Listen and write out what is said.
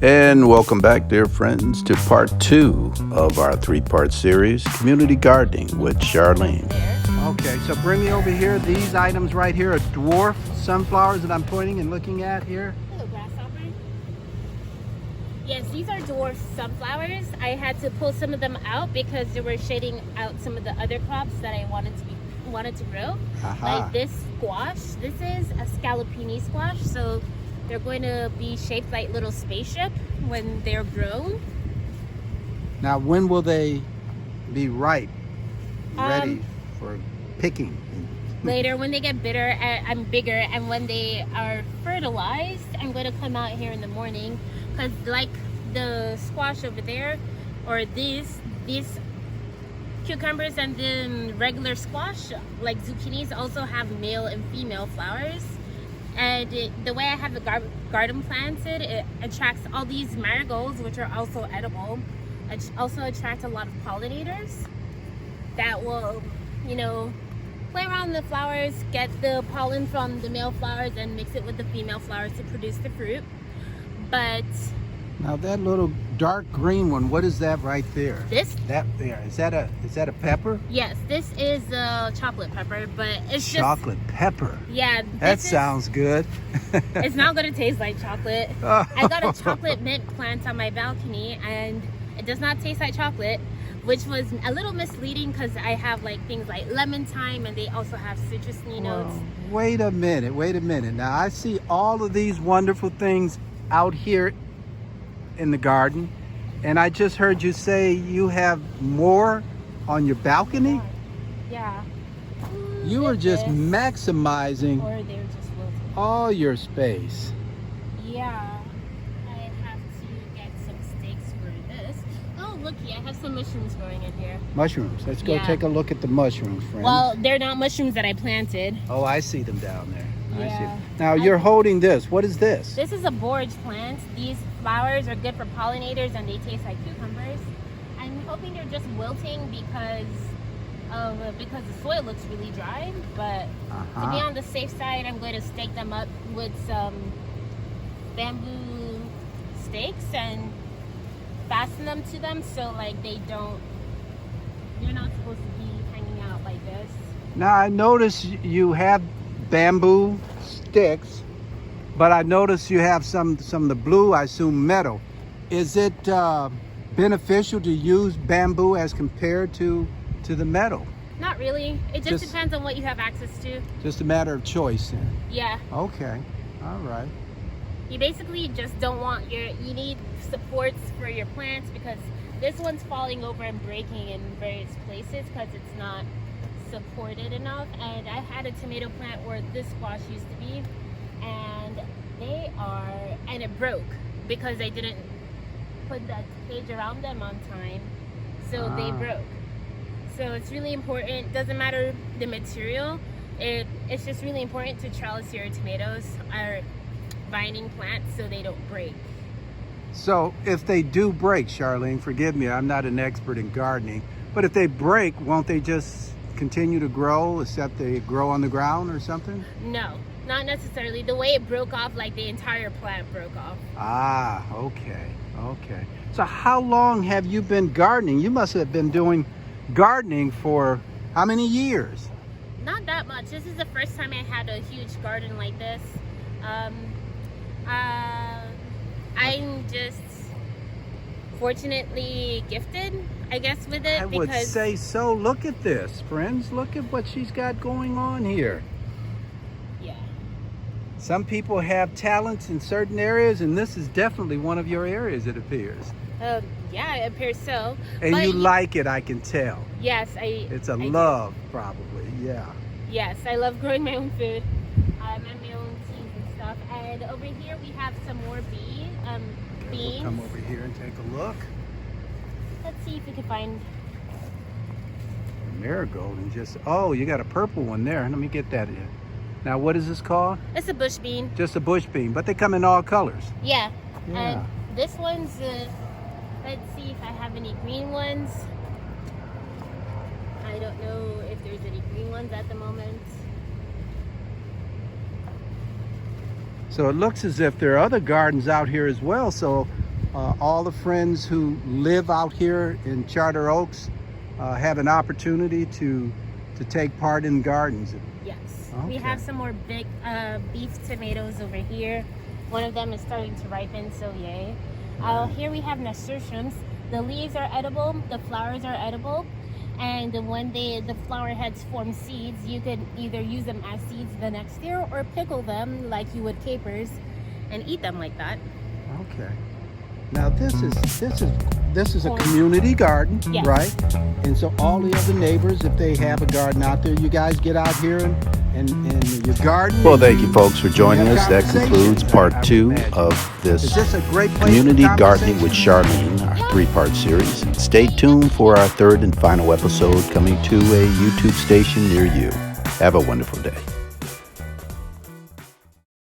And welcome back, dear friends, to part two of our three-part series, Community Gardening with Charlene. Okay, so bring me over here. These items right here are dwarf sunflowers that I'm pointing and looking at here. Hello, grasshopper. Yes, these are dwarf sunflowers. I had to pull some of them out because they were shading out some of the other crops that I wanted to grow. Like this squash. This is a scallopini squash, so they're going to be shaped like little spaceship when they're grown. Now, when will they be ripe, ready for picking? Later, when they get bigger, and when they are fertilized, I'm going to come out here in the morning because, like the squash over there, or these cucumbers and the regular squash, like zucchinis, also have male and female flowers. And the way I have the garden planted, it attracts all these marigolds, which are also edible. It also attracts a lot of pollinators that will, play around the flowers, get the pollen from the male flowers and mix it with the female flowers to produce the fruit. But now that little dark green one, what is that right there? That there, is that a pepper? Yes, this is chocolate pepper, but it's chocolate pepper. Yeah, that sounds good. It's not going to taste like chocolate. I got a chocolate mint plant on my balcony, and it does not taste like chocolate, which was a little misleading because I have like things like lemon thyme, and they also have citrusy notes. Wait a minute. Now I see all of these wonderful things out here in the garden, and I just heard you say you have more on your balcony. Yeah. You are just maximizing or they're just wilting. All your space. Yeah. I have to get some stakes for this. Oh, looky, I have some mushrooms growing in here. Mushrooms. Let's go take a look at the mushrooms, friends. Well, they're not mushrooms that I planted. Oh, I see them down there. Yeah. I see. Now you're holding this. What is this? This is a borage plant. These flowers are good for pollinators, and they taste like cucumbers. I'm hoping they're just wilting because the soil looks really dry. But to be on the safe side, I'm going to stake them up with some bamboo stakes and fasten them to them so like they're not supposed to be hanging out like this. Now I notice you have bamboo sticks, but I notice you have some of the blue, I assume metal. Is it beneficial to use bamboo as compared to the metal? Not really. It just depends on what you have access to. Just a matter of choice then. Yeah. Okay. All right. You basically just don't want you need supports for your plants because this one's falling over and breaking in various places because it's not supported enough. And I had a tomato plant where this squash used to be, and it broke because I didn't put that cage around them on time, so they broke. So it's really important. Doesn't matter the material. It's just really important to trellis your tomatoes or vining plants so they don't break. So if they do break, Charlene, forgive me, I'm not an expert in gardening, but if they break, won't they just continue to grow, except they grow on the ground or something? No, not necessarily. The way it broke off, like the entire plant broke off. Okay. So how long have you been gardening? You must have been doing gardening for how many years? Not that much. This is the first time I had a huge garden like this. I'm just fortunately gifted, I guess, with it. I would say so. Look at this, friends. Look at what she's got going on here. Yeah. Some people have talents in certain areas, and this is definitely one of your areas, it appears. Yeah, it appears so. And you like it, I can tell. Yes, It's a love, probably, yeah. Yes, I love growing my own food. And my own teas and stuff. And over here we have some more beans. We'll come over here and take a look. Let's see if we can find marigold and you got a purple one there. Let me get that in. Now, what is this called? It's a bush bean. Just a bush bean, but they come in all colors. Yeah. And this one's, let's see if I have any green ones. I don't know if there's any green ones at the moment. So it looks as if there are other gardens out here as well. So all the friends who live out here in Charter Oaks have an opportunity to take part in gardens. Yes. Okay. We have some more big beef tomatoes over here. One of them is starting to ripen, so yay. Here we have nasturtiums. The leaves are edible, the flowers are edible, and when the flower heads form seeds, you could either use them as seeds the next year or pickle them like you would capers and eat them like that. Okay. Now this is a community garden, Yes. right? And so all the other neighbors, if they have a garden out there, you guys get out here and your garden. Well, thank you folks for joining us. That concludes part 2 of Is this this a great place Community for Gardening with conversation? Charlene, our 3-part series. Stay tuned for our 3rd and final episode coming to a YouTube station near you. Have a wonderful day.